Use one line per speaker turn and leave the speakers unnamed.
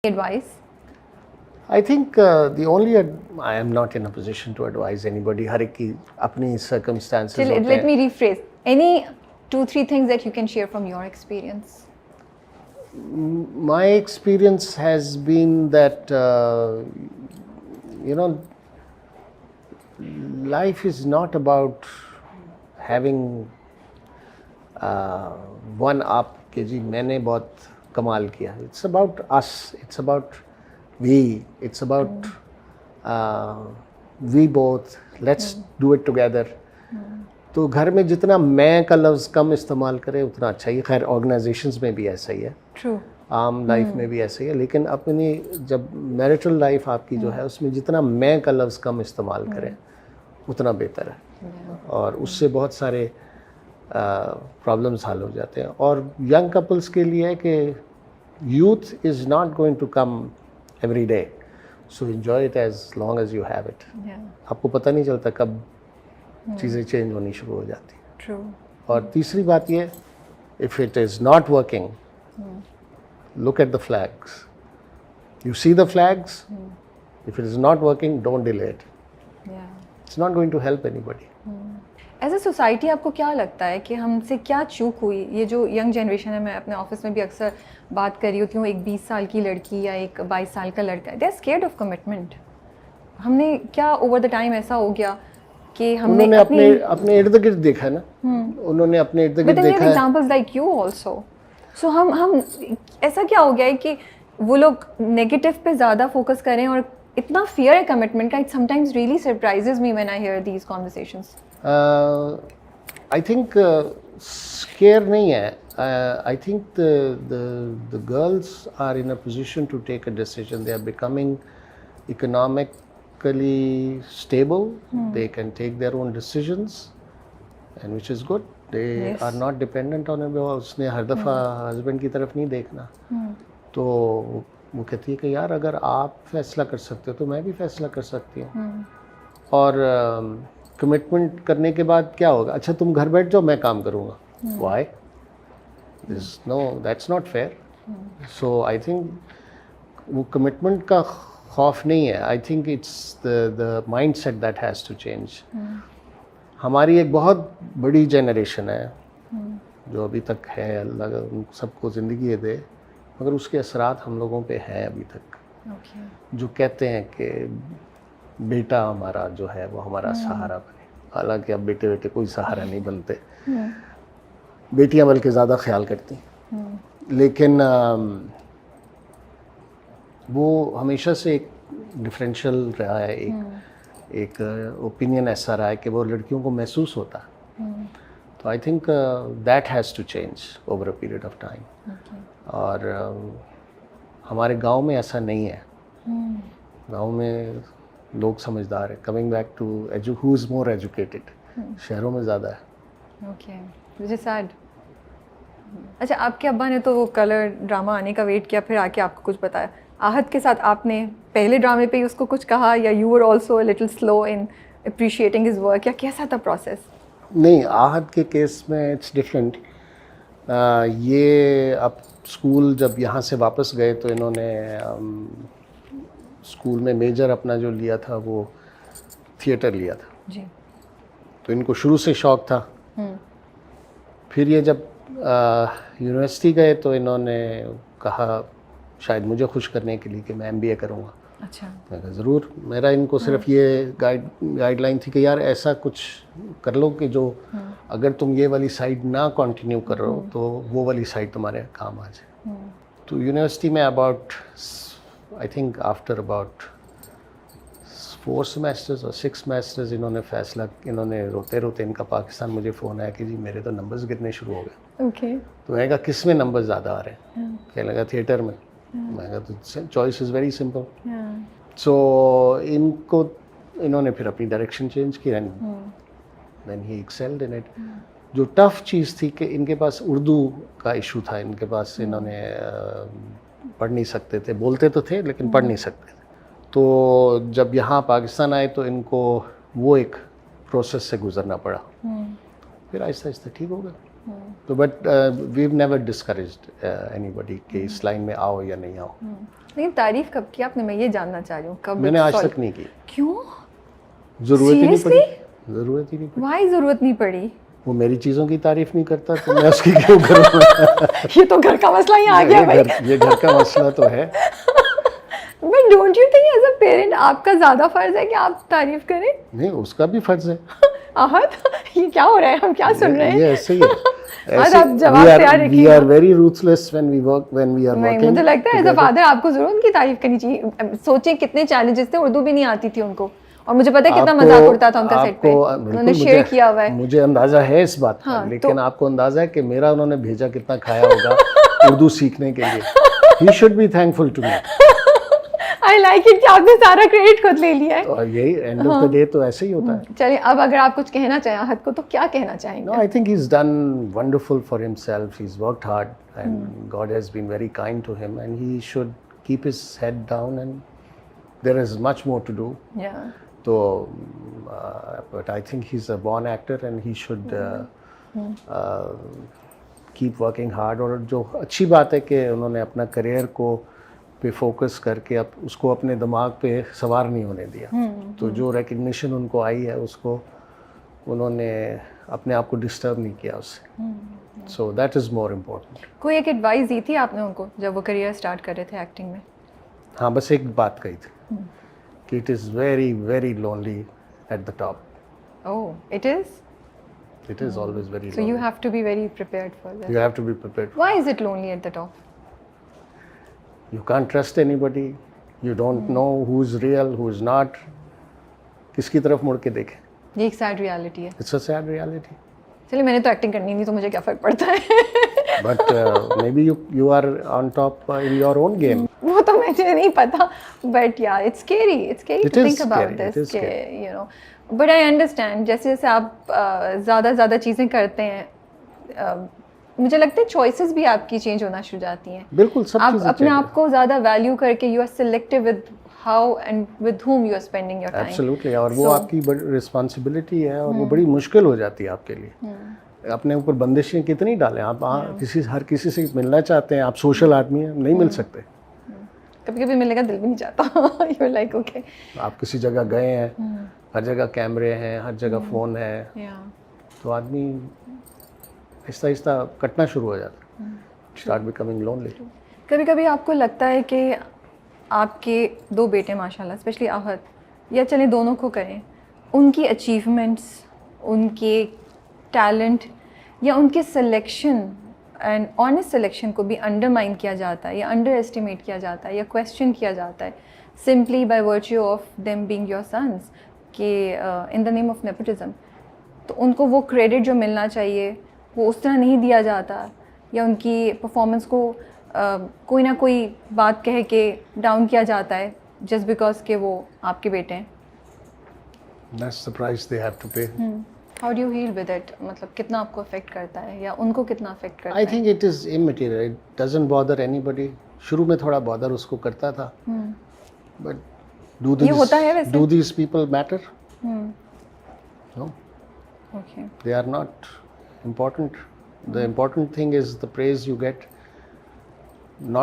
advice?
I think the only I am not in a position to advise anybody. हर एक की अपनी circumstances होते
Let
हैं.
me rephrase. Any 2-3 things that you can share from your experience?
My experience has been that life is not about having one up कि जी मैंने बहुत कमाल किया. It's about us. It's about we. It's about we both. Let's do it together. तो घर में जितना मैं का लफ्ज़ कम इस्तेमाल करें उतना अच्छा ही. खैर ऑर्गेनाइजेशंस में भी ऐसा ही है.
True.
आम लाइफ में भी ऐसा ही है. लेकिन अपनी जब मैरिटल लाइफ आपकी जो है उसमें जितना मैं का लफ्ज़ कम इस्तेमाल करें उतना बेहतर है. और उससे बहुत सारे प्रॉब्लम्स हल हो जाते हैं. और यंग कपल्स के लिए है कि youth is not going to come every day, so enjoy it as long as you have it. आपको पता नहीं चलता कब चीज़ें चेंज होनी शुरू हो जाती हैं.
True.
और तीसरी बात ये, if it is not working, look at the flags. You see the flags. If it is not working, don't delay it.
Yeah.
It's not going to help anybody.
As a society आपको क्या लगता है कि हमसे क्या चूक हुई? ये जो यंग जनरेशन है, मैं अपने ऑफिस में भी अक्सर बात कर रही होती हूँ, एक 20 साल की लड़की या एक 22 साल का लड़का, they are scared of commitment. हमने क्या ओवर द टाइम ऐसा हो गया कि हमने
अपने इर्द गिर्द देखा है ना. उन्होंने अपने इर्द गिर्द देखा है.
Examples like you also. So हम ऐसा क्या हो गया है कि वो लोग नेगेटिव पे ज़्यादा फोकस करें और इतना फियर है कमिटमेंट का. It sometimes really surprises me when I hear these conversations.
I think scare नहीं है. I think the girls are in a position to take a decision. They are becoming economically stable. They can take their own decisions and which is good. They are not dependent on it. उसने हर दफ़ा husband की तरफ नहीं देखना. तो वो कहती है कि यार अगर आप फैसला कर सकते हो तो मैं भी फैसला कर सकती हूँ. और कमिटमेंट करने के बाद क्या होगा? अच्छा तुम घर बैठ जाओ, मैं काम करूँगा. Why? No, that's not fair. So I think वो कमिटमेंट का खौफ नहीं है. I think it's the mindset that has to change. हमारी एक बहुत बड़ी जनरेशन है जो अभी तक है. अल्लाह उन सबको ज़िंदगी दे, मगर उसके असरात हम लोगों पे हैं अभी तक. जो कहते हैं कि बेटा हमारा जो है वो हमारा सहारा बने. हालांकि अब बेटे बेटे कोई सहारा नहीं बनते. बेटियां बल्कि ज़्यादा ख्याल करती. लेकिन वो हमेशा से एक डिफरेंशियल रहा है. एक ओपिनियन ऐसा रहा है कि वो लड़कियों को महसूस होता. तो I think that has to change over a period of time. और हमारे गांव में ऐसा नहीं है. गांव में लोग समझदार है. Coming back to who is more educated, शहरों में ज़्यादा है.
ओके, मुझे सैड. अच्छा, आपके अब्बा ने तो वो कलर ड्रामा आने का वेट किया, फिर आके आपको कुछ बताया. आहत के साथ आपने पहले ड्रामे पे ही उसको कुछ कहा, या you were also a little slow in appreciating his work, या कैसा था प्रोसेस?
नहीं, आहत के केस में इट्स डिफरेंट. ये अब स्कूल जब यहाँ से वापस गए तो इन्होंने स्कूल में मेजर अपना जो लिया था वो थिएटर लिया था
जी.
तो इनको शुरू से शौक़ था. फिर ये जब यूनिवर्सिटी गए तो इन्होंने कहा शायद मुझे खुश करने के लिए कि मैं MBA करूँगा.
अच्छा.
मैं कहा ज़रूर. मेरा इनको सिर्फ ये गाइडलाइन थी कि यार ऐसा कुछ कर लो कि जो अगर तुम ये वाली साइड ना कंटिन्यू कर रहे हो तो वो वाली साइड तुम्हारे काम आ जाए. तो यूनिवर्सिटी में about I think after about 4 semesters और 6 सेमेस्टर्स इन्होंने रोते रोते इनका पाकिस्तान मुझे फ़ोन आया कि जी मेरे तो नंबर्स गिरने शुरू हो गए.
ओके.
तो मैंने कहा किस में नंबर ज़्यादा आ रहे हैं? कहने लगा थिएटर में. मैं कहा तो choice is very simple. So इन्होंने फिर अपनी डायरेक्शन चेंज की and then he excelled in it. जो टफ चीज़ थी कि इनके पास उर्दू का इशू था. इनके पास इन्होंने पढ़ नहीं सकते थे. बोलते तो थे लेकिन पढ़ नहीं सकते थे. तो जब यहाँ पाकिस्तान आए तो इनको वो एक प्रोसेस से गुजरना पड़ा. फिर आहिस्ता आहिस्ता ठीक हो गया. तो but we have never discouraged anybody कि इस लाइन में आओ या नहीं आओ.
लेकिन तारीफ कब की आपने, मैं ये जानना चाह रही हूँ कब?
मैंने आज तक नहीं की।
क्यों?
जरूरत ही नहीं
Seriously?
पड़ी, जरूरत ही नहीं पड़ी।
वाई जरूरत नहीं पड़ी?
वो मेरी चीज़ों की तारीफ नहीं करता तो मैं उसकी क्यों करूँ?
ये तो घर का मसला ही आ गया भाई।
ये घर का मसला तो है।
But don't you think as a parent आपका ज्यादा फर्ज है कि आप तारीफ करें?
नहीं, उसका भी फर्ज है।
आहत, ये क्या हो रहा है, हम क्या सुन रहे हैं?
ये ऐसे ही है।
आज आप जवाब तैयार
वी
रखिएगा।
Are very ruthless when we work, when we are
नहीं,
वर्किंग।
मुझे लगता है एज अ फादर आपको जरूर उनकी तारीफ करनी चाहिए। सोचिए कितने चैलेंजेस थे, उर्दू भी नहीं आती थी उनको, और मुझे पता है कितना मजाक उड़ता था उनका सेट पे, उन्होंने शेयर किया हुआ है।
मुझे अंदाजा है इस बात का,
हाँ,
लेकिन आपको अंदाजा है कि मेरा उन्होंने भेजा कितना खाया होगा उर्दू सीखने के लिए। He should be thankful to me.
I like it कि आपने सारा क्रेडिट खुद ले लिया है।
और यही एंड ऑफ द डे तो ऐसे ही होता है।
चलिए, अब अगर आप कुछ कहना चाहें आहत को तो क्या कहना चाहेंगे?
No, I think he's done wonderful for himself. He's worked hard, and God has been very kind to him, and he should keep his head down. And there is much more to do.
Yeah.
So, but I think he's a born actor, and he should keep working hard. और जो अच्छी बात है कि उन्होंने अपना career को पे फोकस करके अब उसको अपने दिमाग पे सवार नहीं होने दिया। तो जो रिकग्निशन उनको आई है उसको उन्होंने अपने आप को डिस्टर्ब नहीं किया उससे। So that is more important.
कोई एक एडवाइस दी थी आपने उनको जब वो करियर स्टार्ट कर रहे थे एक्टिंग में?
हाँ, बस एक बात कही थी कि it is very very lonely at the top.
Oh, it is?
It is always very
So you
lonely.
have to be very prepared for that.
You have to be prepared.
Why is it lonely at the top?
You can't trust anybody. You don't know who's real, who's not. किसकी तरफ मुड़ के देखें?
ये एक sad reality है।
It's a sad reality.
चलिए, मैंने तो एक्टिंग करनी नहीं, तो मुझे क्या फर्क पड़ता है?
But maybe you are on top in your own game.
वो तो मुझे नहीं पता, but yeah, it's scary. It's scary
It
to
is
think about
scary. It
this.
is scary.
कि, you know, but I understand. जैसे जैसे आप ज़्यादा चीज़ें करते हैं, मुझे लगता है चॉइसेस भी आपकी चेंज होना शुरू जाती हैं।
बिल्कुल, सब
आप
चीज़ें
अपने
change
आप को ज़्यादा वैल्यू करके you are selective with how and with whom you are spending your time.
Absolutely. और वो
So-
आपकी बड़ी रिस्पॉन्सिबिलिटी है और वो बड़ी मुश्किल हो जाती है आपके लिए। अपने ऊपर बंदिशें कितनी डालें आप? हर किसी से मिलना चाहते हैं, आप सोशल आदमी हैं, नहीं मिल सकते।
कभी-कभी मिलने का दिल भी नहीं चाहता। You're like okay.
आप किसी जगह गए हैं, हर जगह कैमरे हैं, हर जगह फ़ोन है,
Yeah.
तो आदमी आहिस्ता आहिस्ता कटना शुरू हो जाता है। Start becoming lonely.
कभी-कभी आपको लगता है कि आपके 2 बेटे माशाल्लाह, स्पेशली आहत, या चले दोनों को करें, उनकी अचीवमेंट्स, उनके टैलेंट या उनके सिलेक्शन एंड ऑनेस्ट सिलेक्शन को भी अंडरमाइन किया जाता है या अंडर एस्टिमेट किया जाता है या क्वेश्चन किया जाता है simply by virtue of them being your sons के in the name of nepotism. तो उनको वो क्रेडिट जो मिलना चाहिए वो उस तरह नहीं दिया जाता, या उनकी परफॉर्मेंस को कोई ना कोई बात कह के डाउन किया जाता है जस्ट बिकॉज के वो आपके बेटे हैं।
That's the price they have to pay.
How do you heal with it? मतलब कितना आपको अफेक्ट करता है या उनको कितना अफेक्ट करता
I
है?
think it is immaterial. It doesn't bother anybody. शुरू में थोड़ा बॉदर उसको करता था, but
ये होता है वैसे?
do these people matter? No,
okay,
they are not important. The important thing is the praise you get, not